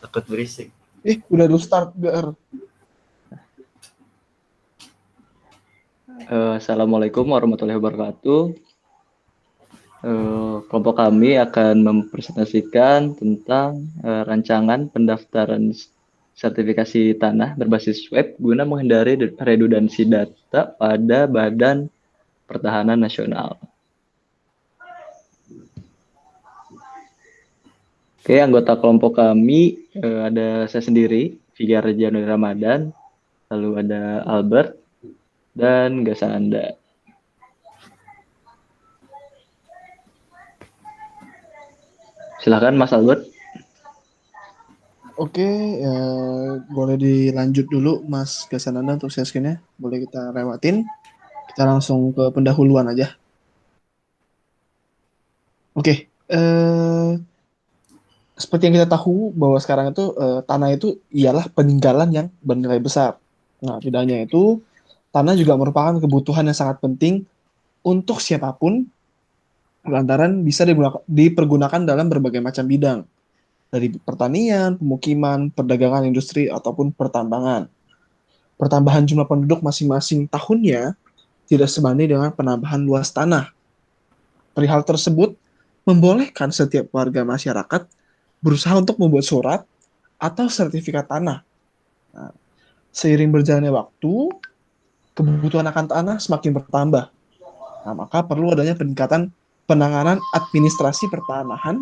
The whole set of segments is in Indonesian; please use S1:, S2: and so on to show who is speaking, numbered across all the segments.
S1: takut berisik.
S2: Udah lu start, GR.
S3: Assalamualaikum warahmatullahi wabarakatuh. Kelompok kami akan mempresentasikan tentang rancangan pendaftaran sertifikasi tanah berbasis web guna menghindari redundansi data pada Badan Pertahanan Nasional. Oke, anggota kelompok kami ada saya sendiri, Figar Januri Ramadan, lalu ada Albert, dan Gasananda. Silakan Mas Albert.
S2: Oke, boleh dilanjut dulu Mas Gasananda untuk share screen-nya. Boleh kita lewatin. Kita langsung ke pendahuluan aja. Oke, seperti yang kita tahu bahwa sekarang itu tanah itu ialah peninggalan yang bernilai besar. Nah, tidak hanya itu, tanah juga merupakan kebutuhan yang sangat penting untuk siapapun lantaran bisa dipergunakan dalam berbagai macam bidang. Dari pertanian, pemukiman, perdagangan industri, ataupun pertambangan. Pertambahan jumlah penduduk masing-masing tahunnya tidak sebanding dengan penambahan luas tanah. Perihal tersebut membolehkan setiap warga masyarakat berusaha untuk membuat surat atau sertifikat tanah. Nah, seiring berjalannya waktu, kebutuhan akan tanah semakin bertambah. Nah, maka perlu adanya peningkatan penanganan administrasi pertanahan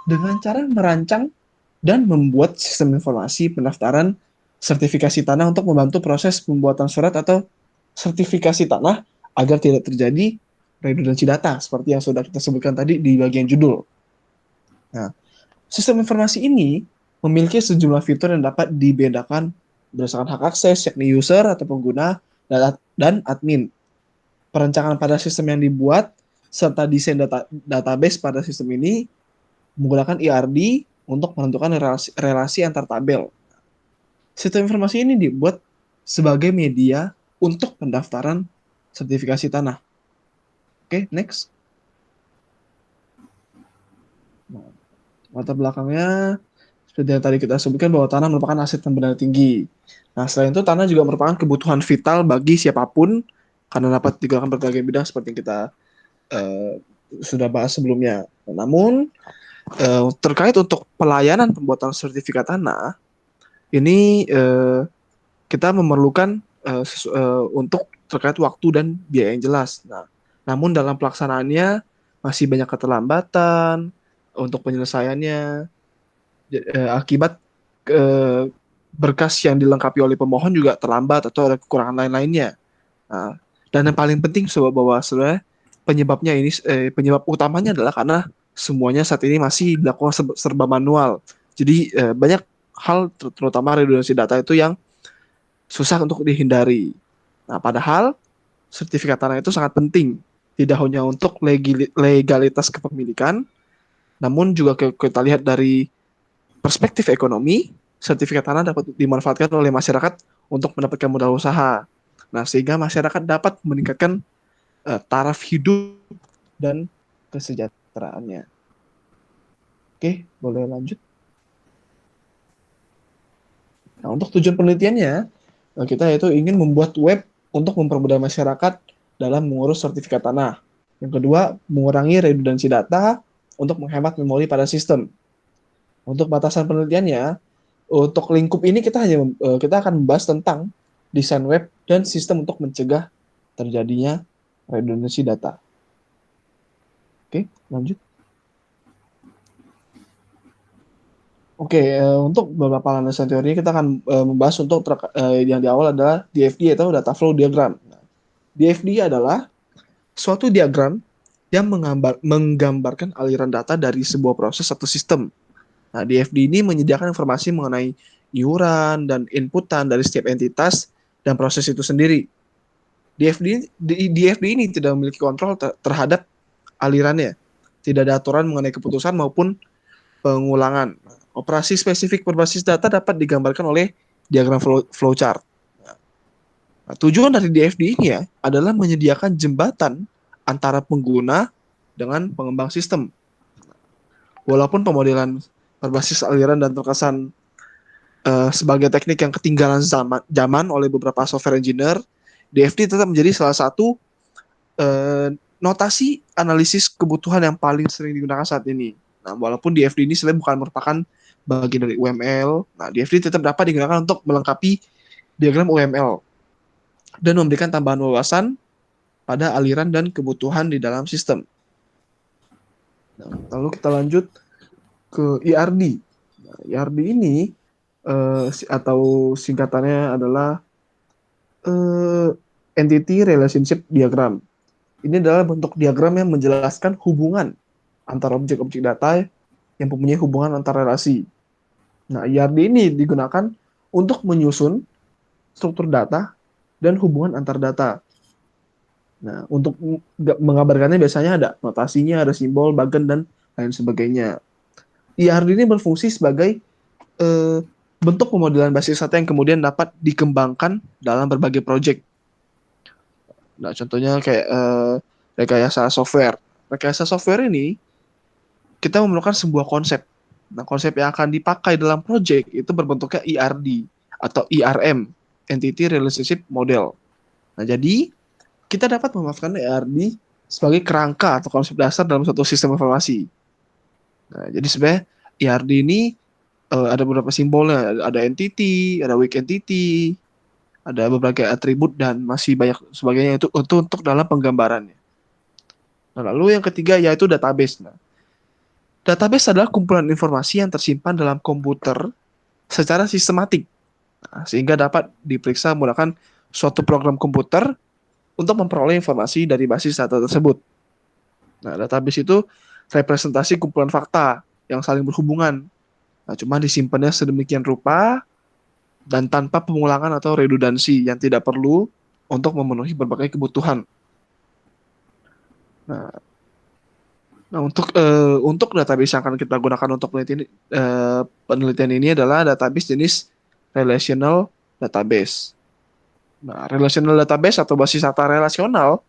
S2: dengan cara merancang dan membuat sistem informasi pendaftaran sertifikasi tanah untuk membantu proses pembuatan surat atau sertifikasi tanah agar tidak terjadi redundansi data seperti yang sudah kita sebutkan tadi di bagian judul. Nah, sistem informasi ini memiliki sejumlah fitur yang dapat dibedakan berdasarkan hak akses, yakni user atau pengguna, dan admin. Perencanaan pada sistem yang dibuat serta desain database pada sistem ini menggunakan IRD untuk menentukan relasi antar tabel. Sistem informasi ini dibuat sebagai media untuk pendaftaran sertifikasi tanah. Oke, next. Nah, latar belakangnya seperti yang tadi kita sebutkan bahwa tanah merupakan aset yang bernilai tinggi. Nah, selain itu tanah juga merupakan kebutuhan vital bagi siapapun karena dapat digunakan berbagai bidang seperti yang kita sudah bahas sebelumnya. Namun terkait untuk pelayanan pembuatan sertifikat tanah, ini kita memerlukan untuk terkait waktu dan biaya yang jelas. Nah, namun dalam pelaksanaannya masih banyak keterlambatan untuk penyelesaiannya akibat berkas yang dilengkapi oleh pemohon juga terlambat atau ada kekurangan lain-lainnya. Nah, dan yang paling penting bahwa sebenarnya penyebab utamanya adalah karena semuanya saat ini masih dilakukan serba manual. Jadi banyak hal terutama redundansi data itu yang susah untuk dihindari. Nah, padahal sertifikat tanah itu sangat penting, tidak hanya untuk legalitas kepemilikan, namun juga kita lihat dari perspektif ekonomi, sertifikat tanah dapat dimanfaatkan oleh masyarakat untuk mendapatkan modal usaha. Nah, sehingga masyarakat dapat meningkatkan taraf hidup dan kesejahteraannya. Oke, boleh lanjut. Nah, untuk tujuan penelitiannya, kita itu ingin membuat web untuk mempermudah masyarakat dalam mengurus sertifikat tanah. Yang kedua, mengurangi redundansi data untuk menghemat memori pada sistem. Untuk batasan penelitiannya, untuk lingkup ini kita akan membahas tentang desain web dan sistem untuk mencegah terjadinya redundansi data. Oke, lanjut. Oke, untuk beberapa landasan teori kita akan membahas untuk yang di awal adalah DFD atau data flow diagram. Nah, DFD adalah suatu diagram yang menggambarkan aliran data dari sebuah proses atau sistem. Nah, DFD ini menyediakan informasi mengenai iuran dan inputan dari setiap entitas dan proses itu sendiri. DFD ini tidak memiliki kontrol terhadap alirannya. Tidak ada aturan mengenai keputusan maupun pengulangan. Operasi spesifik berbasis data dapat digambarkan oleh diagram flowchart. Nah, tujuan dari DFD ini adalah menyediakan jembatan antara pengguna dengan pengembang sistem. Walaupun pemodelan berbasis aliran dan terkesan sebagai teknik yang ketinggalan zaman oleh beberapa software engineer, DFD tetap menjadi salah satu notasi analisis kebutuhan yang paling sering digunakan saat ini. Nah, walaupun DFD ini sebenarnya bukan merupakan bagian dari UML, nah DFD tetap dapat digunakan untuk melengkapi diagram UML dan memberikan tambahan wawasan pada aliran dan kebutuhan di dalam sistem. Nah, lalu kita lanjut ke IRD. Nah, IRD ini atau singkatannya adalah Entity Relationship Diagram. Ini adalah bentuk diagram yang menjelaskan hubungan antara objek-objek data yang mempunyai hubungan antar relasi. Nah, IRD ini digunakan untuk menyusun struktur data dan hubungan antar data. Nah, untuk mengabarkannya biasanya ada notasinya, ada simbol, bagan, dan lain sebagainya. IRD ini berfungsi sebagai eh, bentuk pemodelan basis data yang kemudian dapat dikembangkan dalam berbagai proyek. Nah, contohnya kayak rekayasa software. Rekayasa software ini kita memerlukan sebuah konsep. Nah, konsep yang akan dipakai dalam proyek itu berbentuknya IRD atau IRM, Entity Relationship Model. Nah, jadi kita dapat memanfaatkan IRD sebagai kerangka atau konsep dasar dalam suatu sistem informasi. Nah, jadi sebenarnya IRD ini ada beberapa simbolnya, ada entity, ada weak entity, ada berbagai atribut dan masih banyak sebagainya itu untuk dalam penggambarannya. Nah, lalu yang ketiga yaitu database. Nah, database adalah kumpulan informasi yang tersimpan dalam komputer secara sistematik, nah, sehingga dapat diperiksa menggunakan suatu program komputer untuk memperoleh informasi dari basis data tersebut. Nah, database itu representasi kumpulan fakta yang saling berhubungan. Nah, cuma disimpannya sedemikian rupa dan tanpa pengulangan atau redundansi yang tidak perlu untuk memenuhi berbagai kebutuhan. Nah, untuk database yang akan kita gunakan untuk penelitian ini adalah database jenis relational database. Nah, relational database atau basis data relasional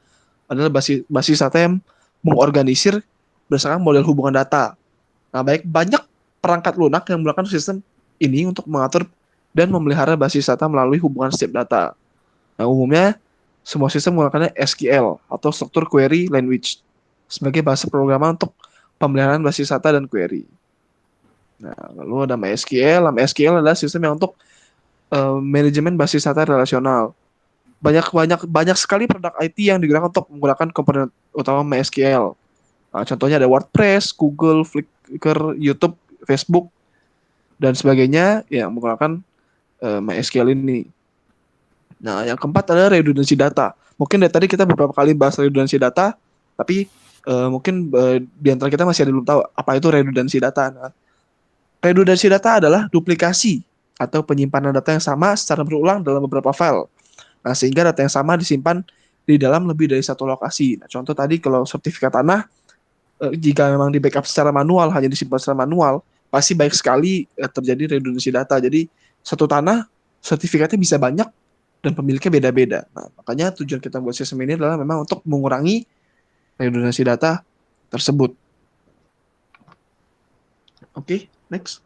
S2: adalah basis data yang mengorganisir berdasarkan model hubungan data. Nah, banyak perangkat lunak yang menggunakan sistem ini untuk mengatur dan memelihara basis data melalui hubungan setiap data. Nah, umumnya semua sistem menggunakan SQL atau Structure Query Language sebagai bahasa pemrograman untuk pemeliharaan basis data dan query. Nah, lalu ada MySQL. MySQL adalah sistem yang untuk manajemen basis data relasional. Banyak sekali produk IT yang digunakan untuk menggunakan komponen utama MySQL. Nah, contohnya ada WordPress, Google, Flickr, YouTube, Facebook, dan sebagainya yang menggunakan MySQL ini. Nah, yang keempat adalah redundancy data. Mungkin dari tadi kita beberapa kali bahas redundancy data, tapi mungkin di antara kita masih ada belum tahu apa itu redundancy data. Nah, redundancy data adalah duplikasi atau penyimpanan data yang sama secara berulang dalam beberapa file. Nah, sehingga data yang sama disimpan di dalam lebih dari satu lokasi. Nah, contoh tadi kalau sertifikat tanah, jika memang di backup secara manual, hanya disimpan secara manual, pasti baik sekali terjadi redundancy data. Jadi, satu tanah, sertifikatnya bisa banyak, dan pemiliknya beda-beda. Nah, makanya tujuan kita buat sistem ini adalah memang untuk mengurangi redundansi data tersebut. Oke, next.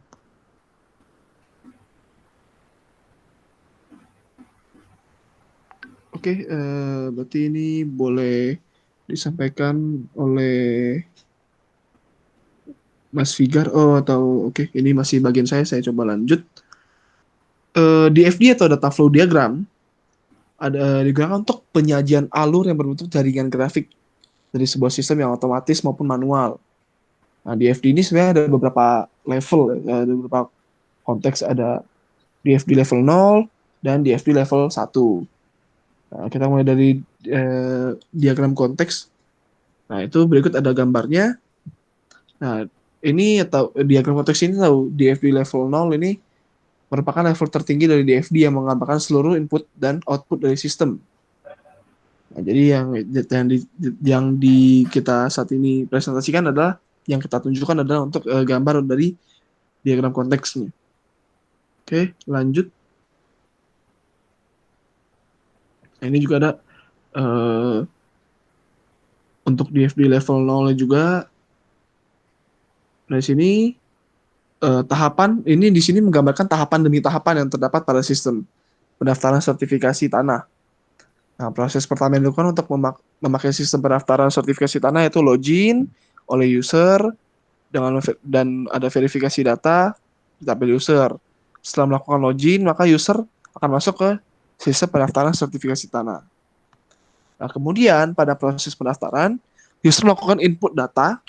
S2: Oke, berarti ini boleh disampaikan oleh Mas Figar. Oh, atau oke, ini masih bagian saya coba lanjut. DFD atau data flow diagram ada digunakan untuk penyajian alur yang berbentuk jaringan grafik dari sebuah sistem yang otomatis maupun manual. Nah, DFD ini sebenarnya ada beberapa level, ada beberapa konteks, ada DFD level 0 dan DFD level 1. Nah, kita mulai dari diagram konteks. Nah, itu berikut ada gambarnya. Nah, ini atau diagram konteks ini tahu DFD level 0 ini merupakan level tertinggi dari DFD yang menggambarkan seluruh input dan output dari sistem. Nah, jadi yang di kita saat ini presentasikan adalah yang kita tunjukkan adalah untuk gambar dari diagram konteksnya. Oke, lanjut. Nah, ini juga ada untuk DFD level 0 juga. Nah, di sini tahapan ini di sini menggambarkan tahapan demi tahapan yang terdapat pada sistem pendaftaran sertifikasi tanah. Nah, proses pertama yang dilakukan untuk memakai sistem pendaftaran sertifikasi tanah yaitu login oleh user dan ada verifikasi data di tabel user. Setelah melakukan login, maka user akan masuk ke sistem pendaftaran sertifikasi tanah. Nah, kemudian pada proses pendaftaran, user melakukan input data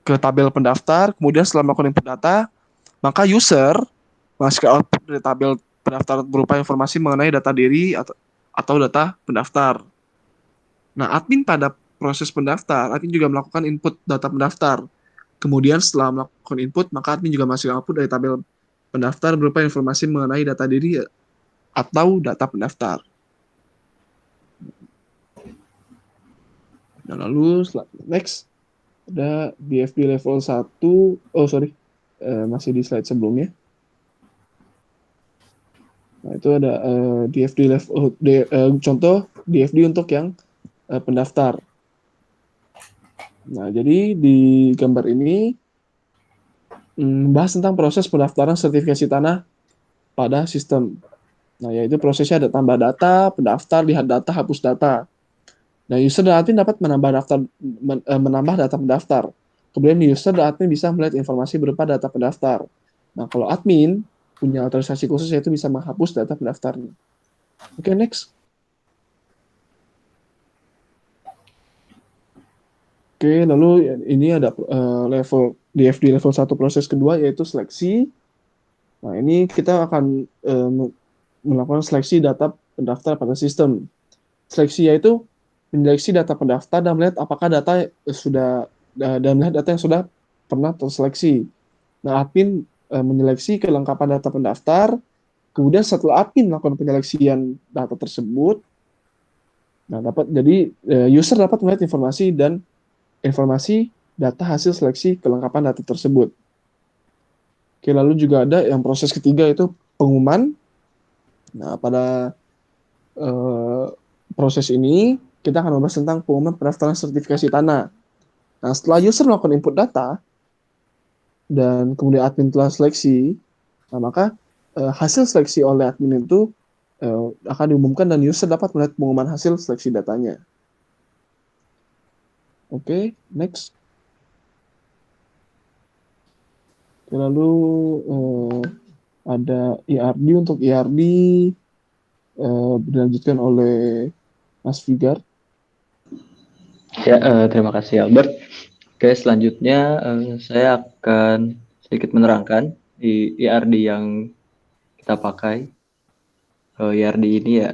S2: ke tabel pendaftar, kemudian setelah melakukan input data, maka user menghasilkan output dari tabel pendaftar berupa informasi mengenai data diri atau data pendaftar. Nah, admin pada proses pendaftar, admin juga melakukan input data pendaftar. Kemudian setelah melakukan input, maka admin juga masih output dari tabel pendaftar berupa informasi mengenai data diri atau data pendaftar. Nah, lalu next ada DFD level 1. Oh, sorry. Masih di slide sebelumnya. Nah, itu ada DFD level contoh DFD untuk yang pendaftar. Nah, jadi di gambar ini membahas tentang proses pendaftaran sertifikasi tanah pada sistem. Nah, yaitu prosesnya ada tambah data, pendaftar, lihat data, hapus data. Nah, user dan admin dapat menambah data pendaftar. Kemudian user dan admin bisa melihat informasi berupa data pendaftar. Nah, kalau admin punya otorisasi khusus yaitu bisa menghapus data pendaftarnya. Oke, next. Oke, lalu ini ada level DFD level 1 proses kedua yaitu seleksi. Nah, ini kita akan melakukan seleksi data pendaftar pada sistem. Seleksi yaitu menyeleksi data pendaftar dan melihat apakah data sudah dan melihat data yang sudah pernah terseleksi. Nah, admin menyeleksi kelengkapan data pendaftar. Kemudian setelah admin melakukan penyeleksian data tersebut, nah user dapat melihat informasi data hasil seleksi kelengkapan data tersebut. Oke, lalu juga ada yang proses ketiga itu pengumuman. Nah, pada proses ini kita akan membahas tentang pengumuman pendaftaran sertifikasi tanah. Nah, setelah user melakukan input data dan kemudian admin telah seleksi, nah maka hasil seleksi oleh admin itu akan diumumkan dan user dapat melihat pengumuman hasil seleksi datanya. Oke, next. Lalu ada IRD. Untuk IRD dilanjutkan oleh Mas Figar.
S3: Ya, terima kasih Albert. Oke, selanjutnya saya akan sedikit menerangkan di IRD yang kita pakai. IRD ini ya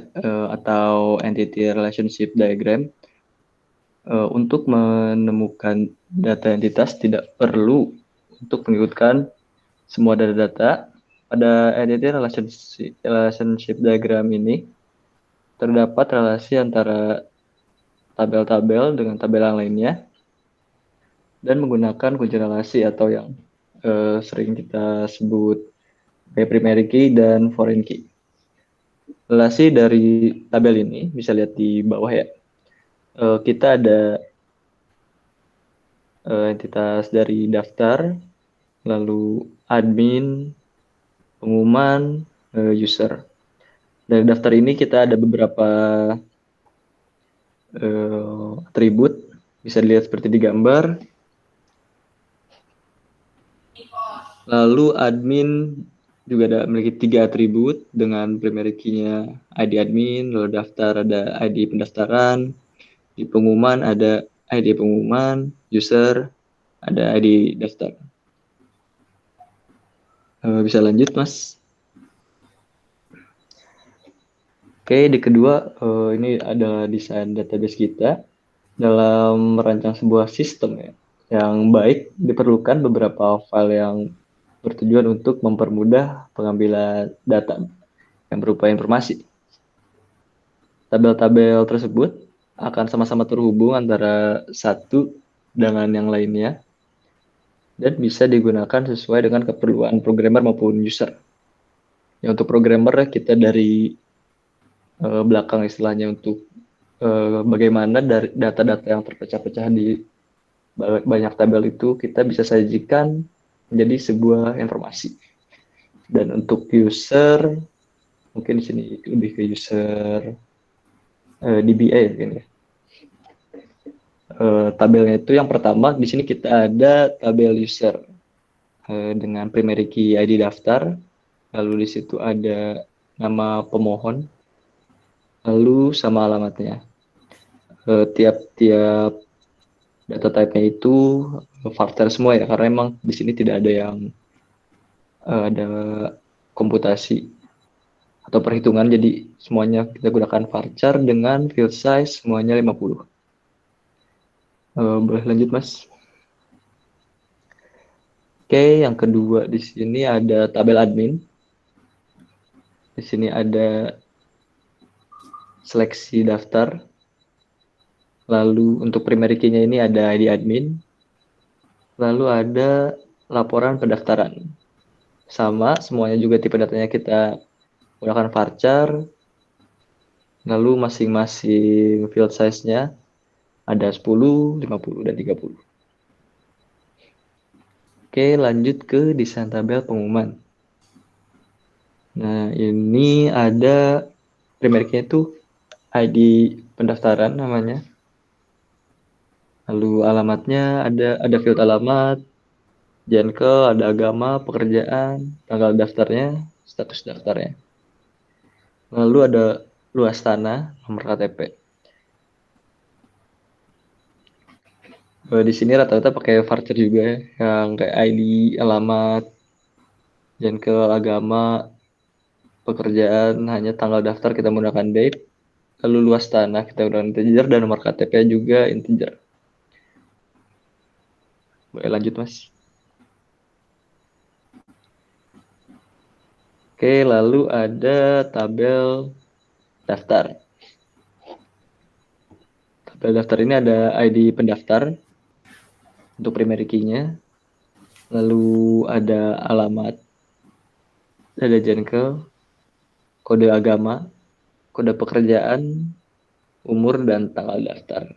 S3: atau Entity Relationship Diagram. Untuk menemukan data entitas tidak perlu untuk mengikutkan semua data-data. Pada Entity Relationship Diagram ini terdapat relasi antara tabel-tabel dengan tabel yang lainnya dan menggunakan kunci relasi atau yang sering kita sebut primary key dan foreign key. Relasi dari tabel ini bisa lihat di bawah ya. Kita ada entitas dari daftar, lalu admin, pengumuman, user. Dari daftar ini kita ada beberapa atribut, bisa dilihat seperti di gambar. Lalu admin juga ada memiliki 3 atribut dengan primary key-nya ID admin, lalu daftar ada ID pendaftaran, di pengumuman ada ID pengumuman, user ada ID daftar. Bisa lanjut, Mas. Oke, di kedua ini ada desain database kita. Dalam merancang sebuah sistem ya, yang baik diperlukan beberapa file yang bertujuan untuk mempermudah pengambilan data yang berupa informasi. Tabel-tabel tersebut akan sama-sama terhubung antara satu dengan yang lainnya dan bisa digunakan sesuai dengan keperluan programmer maupun user. Ya, untuk programmer kita dari belakang istilahnya untuk bagaimana dari data-data yang terpecah-pecah di banyak tabel itu kita bisa sajikan menjadi sebuah informasi. Dan untuk user, mungkin di sini lebih ke user DBA mungkin ya. Tabelnya itu yang pertama di sini kita ada tabel user dengan primary key ID daftar, lalu di situ ada nama pemohon, lalu sama alamatnya. Tiap-tiap data type-nya itu varchar semua ya, karena emang di sini tidak ada yang ada komputasi atau perhitungan, jadi semuanya kita gunakan varchar dengan field size semuanya 50. Boleh lanjut Mas. Oke, yang kedua di sini ada tabel admin. Di sini ada seleksi daftar. Lalu untuk primary key-nya ini ada ID admin. Lalu ada laporan pendaftaran. Sama, semuanya juga tipe datanya kita gunakan varchar. Lalu masing-masing field size-nya ada 10, 50, dan 30. Oke, lanjut ke desain tabel pengumuman. Nah, ini ada primary key itu ID pendaftaran namanya. Lalu alamatnya ada field alamat, Jankel, ada agama, pekerjaan, tanggal daftarnya, status daftarnya. Lalu ada luas tanah, nomor KTP. Di sini rata-rata pakai varchar juga ya, yang kayak ID, alamat, Jankel, agama, pekerjaan, hanya tanggal daftar kita menggunakan date. Lalu luas tanah kita menggunakan integer dan nomor KTP juga integer. Boleh lanjut Mas. Oke, lalu ada tabel daftar. Tabel daftar ini ada ID pendaftar untuk primary key-nya, lalu ada alamat, ada Jankel, kode agama, kode pekerjaan, umur, dan tanggal daftar.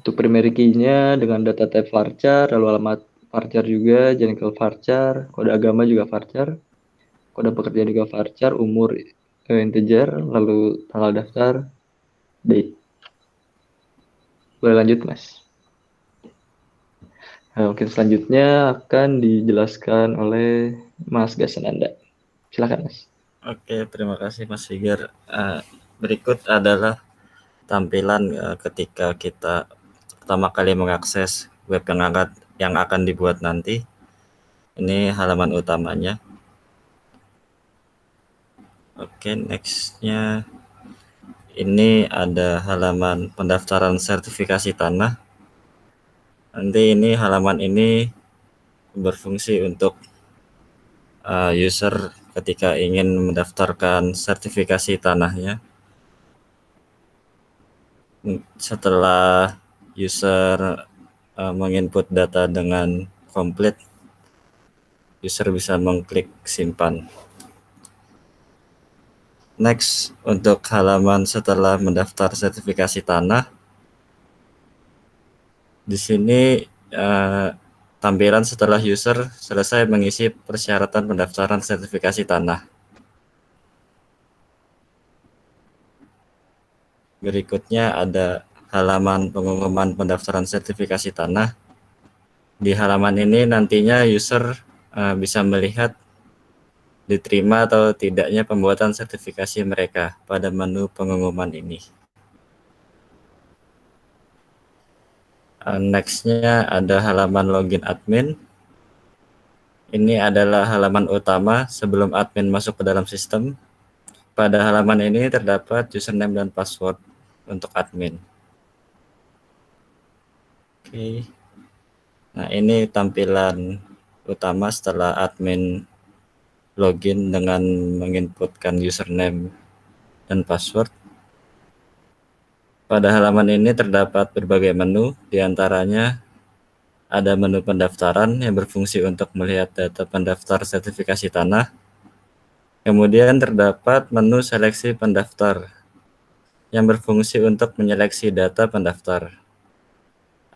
S3: Untuk primary key-nya dengan data type varchar, lalu alamat varchar juga, Jankel varchar, kode agama juga varchar, kode pekerjaan juga varchar, umur integer, lalu tanggal daftar, date. Boleh lanjut Mas. Nah, mungkin selanjutnya akan dijelaskan oleh Mas Gasananda. Silakan Mas.
S1: Oke, terima kasih Mas Figar. Berikut adalah tampilan ketika kita pertama kali mengakses web yang akan dibuat nanti. Ini halaman utamanya. Oke, nextnya ini ada halaman pendaftaran sertifikasi tanah. Nanti ini halaman ini berfungsi untuk user ketika ingin mendaftarkan sertifikasi tanahnya. Setelah user menginput data dengan komplit, user bisa mengklik simpan. Next, untuk halaman setelah mendaftar sertifikasi tanah, di sini tampilan setelah user selesai mengisi persyaratan pendaftaran sertifikasi tanah. Berikutnya ada halaman pengumuman pendaftaran sertifikasi tanah. Di halaman ini nantinya user bisa melihat diterima atau tidaknya pembuatan sertifikasi mereka pada menu pengumuman ini. Next-nya ada halaman login admin. Ini adalah halaman utama sebelum admin masuk ke dalam sistem. Pada halaman ini terdapat username dan password untuk admin. Oke. Nah, ini tampilan utama setelah admin login dengan menginputkan username dan password. Pada halaman ini terdapat berbagai menu, diantaranya ada menu pendaftaran yang berfungsi untuk melihat data pendaftar sertifikasi tanah. Kemudian terdapat menu seleksi pendaftar yang berfungsi untuk menyeleksi data pendaftar.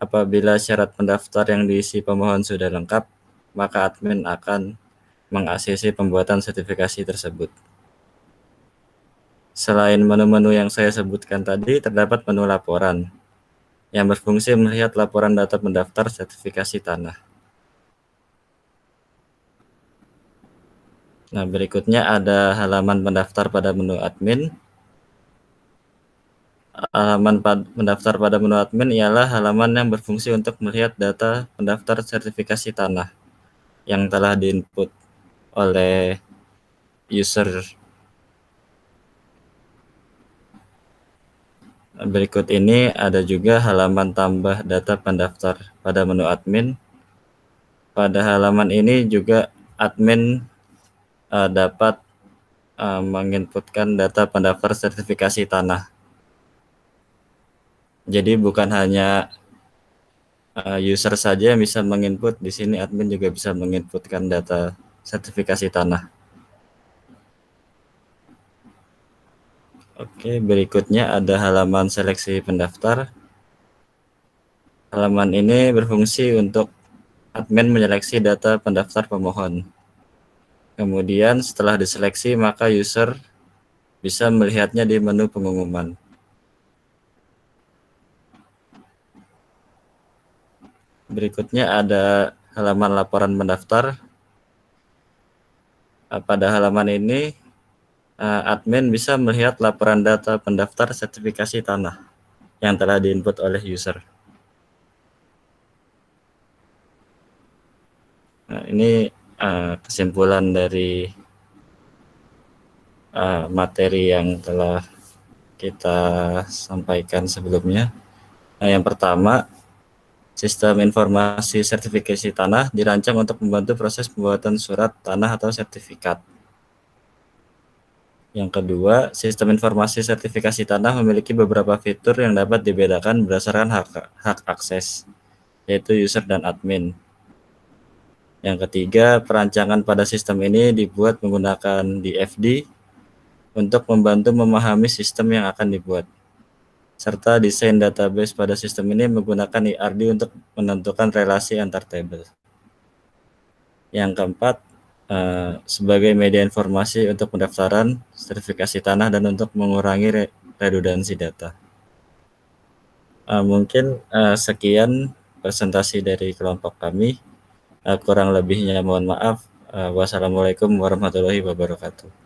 S1: Apabila syarat pendaftar yang diisi pemohon sudah lengkap, maka admin akan meng-ACC pembuatan sertifikasi tersebut. Selain menu-menu yang saya sebutkan tadi, terdapat menu laporan yang berfungsi melihat laporan data pendaftar sertifikasi tanah. Nah, berikutnya ada halaman pendaftar pada menu admin. Halaman pendaftar pada menu admin ialah halaman yang berfungsi untuk melihat data pendaftar sertifikasi tanah yang telah diinput oleh user. Berikut ini ada juga halaman tambah data pendaftar pada menu admin. Pada halaman ini juga admin dapat menginputkan data pendaftar sertifikasi tanah. Jadi bukan hanya user saja yang bisa menginput, di sini admin juga bisa menginputkan data sertifikasi tanah. Oke, berikutnya ada halaman seleksi pendaftar. Halaman ini berfungsi untuk admin menyeleksi data pendaftar pemohon. Kemudian setelah diseleksi, maka user bisa melihatnya di menu pengumuman. Berikutnya ada halaman laporan pendaftar. Pada halaman ini, admin bisa melihat laporan data pendaftar sertifikasi tanah yang telah diinput oleh user. Nah, ini kesimpulan dari materi yang telah kita sampaikan sebelumnya. Nah, yang pertama, sistem informasi sertifikasi tanah dirancang untuk membantu proses pembuatan surat tanah atau sertifikat. Yang kedua, sistem informasi sertifikasi tanah memiliki beberapa fitur yang dapat dibedakan berdasarkan hak akses, yaitu user dan admin. Yang ketiga, perancangan pada sistem ini dibuat menggunakan DFD untuk membantu memahami sistem yang akan dibuat, serta desain database pada sistem ini menggunakan IRD untuk menentukan relasi antar tabel. Yang keempat, sebagai media informasi untuk pendaftaran sertifikasi tanah dan untuk mengurangi redundansi data. Mungkin sekian presentasi dari kelompok kami. Kurang lebihnya mohon maaf. Wassalamualaikum warahmatullahi wabarakatuh.